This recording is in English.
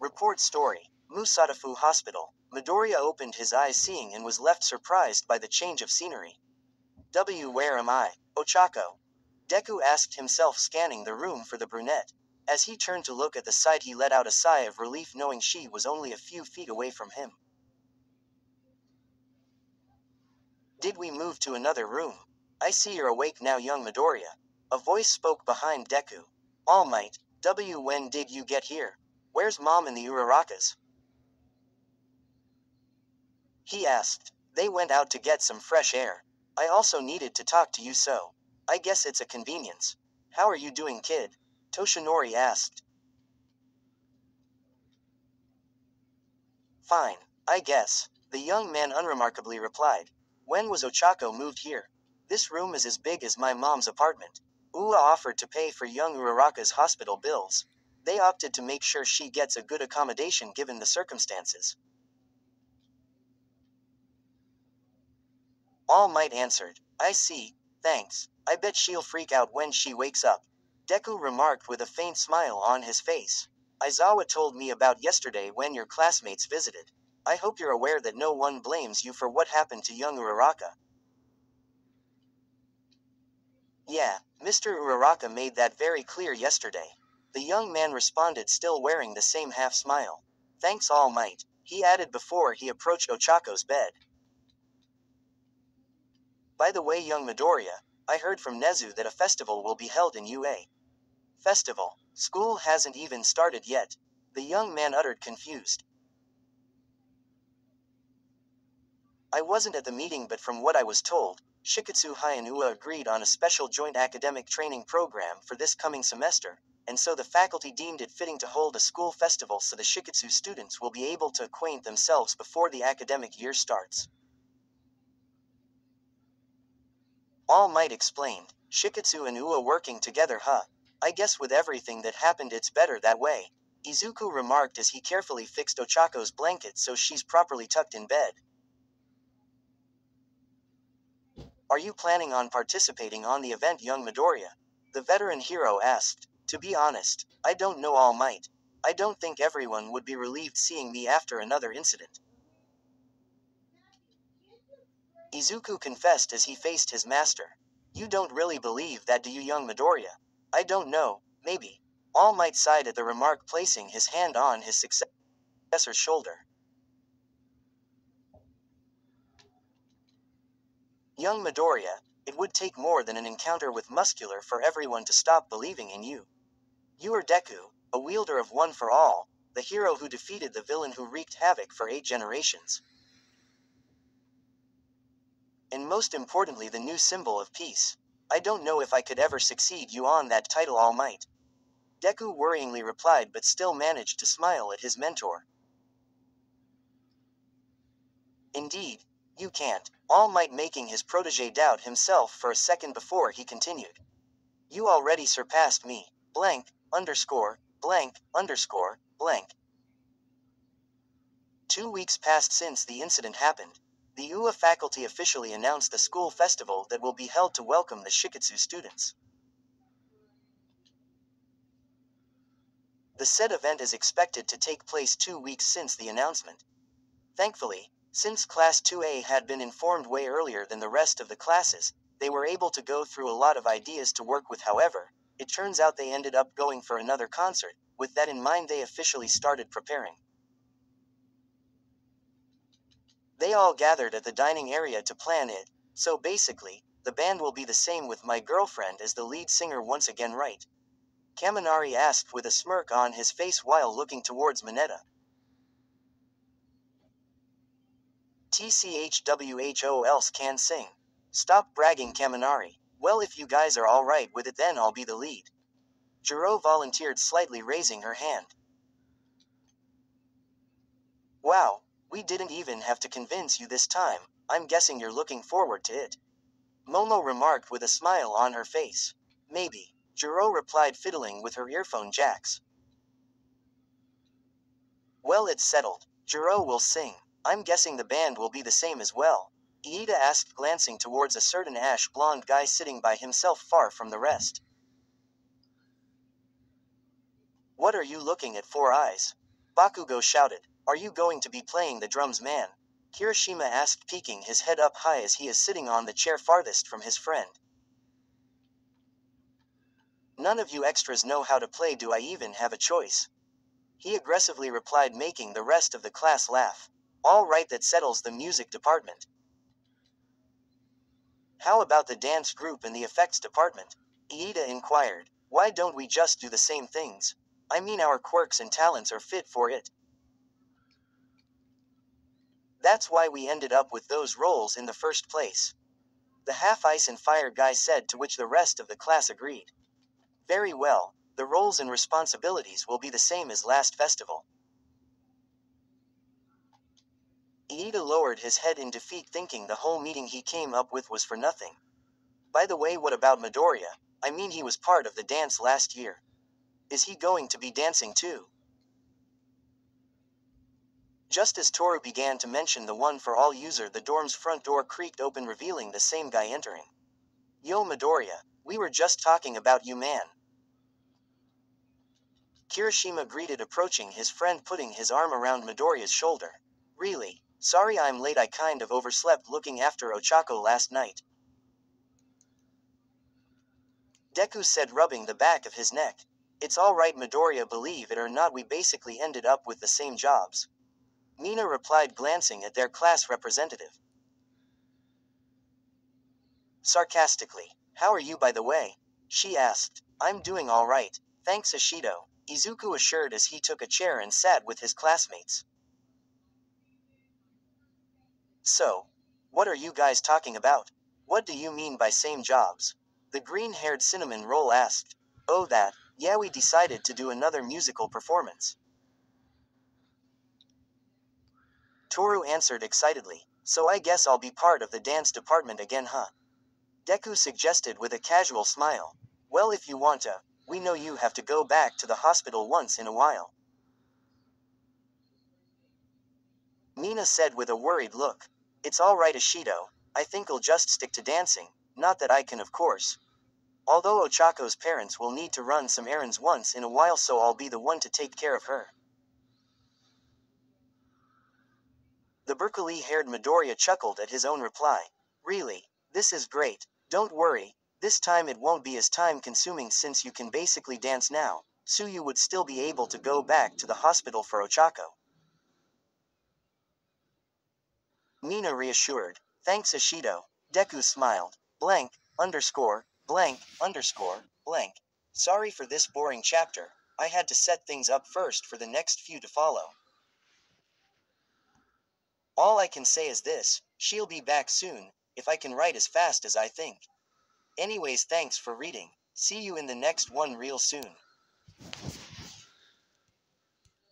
Report story. Musadafu Hospital. Midoriya opened his eyes seeing and was left surprised by the change of scenery. Where am I? Ochako. Deku asked himself, scanning the room for the brunette. As he turned to look at the sight, he let out a sigh of relief knowing she was only a few feet away from him. Did we move to another room? I see you're awake now, young Midoriya. A voice spoke behind Deku. All Might. When did you get here? Where's Mom and the Urarakas? He asked. They went out to get some fresh air. I also needed to talk to you, so I guess it's a convenience. How are you doing, kid? Toshinori asked. Fine, I guess, the young man unremarkably replied. When was Ochako moved here? This room is as big as my mom's apartment. Ua offered to pay for young Uraraka's hospital bills. They opted to make sure she gets a good accommodation given the circumstances. All Might answered. I see, thanks. I bet she'll freak out when she wakes up. Deku remarked with a faint smile on his face. Aizawa told me about yesterday when your classmates visited. I hope you're aware that no one blames you for what happened to young Uraraka. Yeah, Mr. Uraraka made that very clear yesterday. The young man responded, still wearing the same half smile. Thanks, All Might, he added before he approached Ochako's bed. By the way, young Midoriya, I heard from Nezu that a festival will be held in UA. Festival? School hasn't even started yet. The young man uttered, confused. I wasn't at the meeting, but from what I was told, Shiketsu High and UA agreed on a special joint academic training program for this coming semester, and so the faculty deemed it fitting to hold a school festival so the Shiketsu students will be able to acquaint themselves before the academic year starts. All Might explained. Shiketsu and Ua working together, huh? I guess with everything that happened it's better that way. Izuku remarked as he carefully fixed Ochako's blanket so she's properly tucked in bed. Are you planning on participating on the event, young Midoriya? The veteran hero asked. To be honest, I don't know, All Might. I don't think everyone would be relieved seeing me after another incident. Izuku confessed as he faced his master. You don't really believe that, do you, young Midoriya? I don't know, maybe. All Might sighed at the remark, placing his hand on his successor's shoulder. Young Midoriya, it would take more than an encounter with Muscular for everyone to stop believing in you. You are Deku, a wielder of One for All, the hero who defeated the villain who wreaked havoc for 8 generations. And most importantly, the new symbol of peace. I don't know if I could ever succeed you on that title, All Might. Deku worryingly replied, but still managed to smile at his mentor. Indeed, you can't. All Might making his protege doubt himself for a second before he continued. You already surpassed me. Blank, underscore, blank, underscore, blank. 2 weeks passed since the incident happened. The UA faculty officially announced the school festival that will be held to welcome the Shiketsu students. The said event is expected to take place 2 weeks since the announcement. Thankfully, since Class 2A had been informed way earlier than the rest of the classes, they were able to go through a lot of ideas to work with. However, it turns out they ended up going for another concert. With that in mind, they officially started preparing. They all gathered at the dining area to plan it, so basically, the band will be the same with my girlfriend as the lead singer once again, right? Kaminari asked with a smirk on his face while looking towards Mineta. TCHWHO else can sing. Stop bragging, Kaminari. Well, if you guys are alright with it, then I'll be the lead. Jiro volunteered, slightly raising her hand. Wow, we didn't even have to convince you this time. I'm guessing you're looking forward to it. Momo remarked with a smile on her face. Maybe, Jiro replied, fiddling with her earphone jacks. Well, it's settled. Jiro will sing. I'm guessing the band will be the same as well. Iida asked, glancing towards a certain ash-blonde guy sitting by himself far from the rest. What are you looking at, Four Eyes? Bakugo shouted, "Are you going to be playing the drums, man?" Kirishima asked, peeking his head up high as he is sitting on the chair farthest from his friend. "None of you extras know how to play. Do I even have a choice?" he aggressively replied, making the rest of the class laugh. "All right, that settles the music department. How about the dance group and the effects department?" Iida inquired. "Why don't we just do the same things? I mean, our quirks and talents are fit for it. That's why we ended up with those roles in the first place," the half ice and fire guy said, to which the rest of the class agreed. "Very well, the roles and responsibilities will be the same as last festival." Iida lowered his head in defeat, thinking the whole meeting he came up with was for nothing. By the way, what about Midoriya? I mean, he was part of the dance last year. Is he going to be dancing too? Just as Toru began to mention the one for all user, the dorm's front door creaked open, revealing the same guy entering. "Yo, Midoriya, we were just talking about you, man," Kirishima greeted, approaching his friend, putting his arm around Midoriya's shoulder. "Really? Sorry I'm late, I kind of overslept looking after Ochako last night," Deku said, rubbing the back of his neck. "It's alright, Midoriya, believe it or not, we basically ended up with the same jobs," Mina replied, glancing at their class representative sarcastically. "How are you, by the way?" she asked. "I'm doing alright, thanks, Ashido," Izuku assured as he took a chair and sat with his classmates. "So, what are you guys talking about? What do you mean by same jobs?" the green-haired cinnamon roll asked. "Oh, that, yeah, we decided to do another musical performance," Toru answered excitedly. "So I guess I'll be part of the dance department again, huh?" Deku suggested with a casual smile. "Well, if you want to, we know you have to go back to the hospital once in a while," Mina said with a worried look. "It's alright, Ashido, I think I'll just stick to dancing, not that I can, of course. Although Ochako's parents will need to run some errands once in a while, so I'll be the one to take care of her." The Berkeley-haired Midoriya chuckled at his own reply. "Really? This is great. Don't worry, this time it won't be as time-consuming since you can basically dance now, so you would still be able to go back to the hospital for Ochako," Mina reassured. "Thanks, Ashido." Deku smiled. Blank, underscore, blank, underscore, blank. "Sorry for this boring chapter, I had to set things up first for the next few to follow. All I can say is this, she'll be back soon, if I can write as fast as I think. Anyways, thanks for reading. See you in the next one real soon."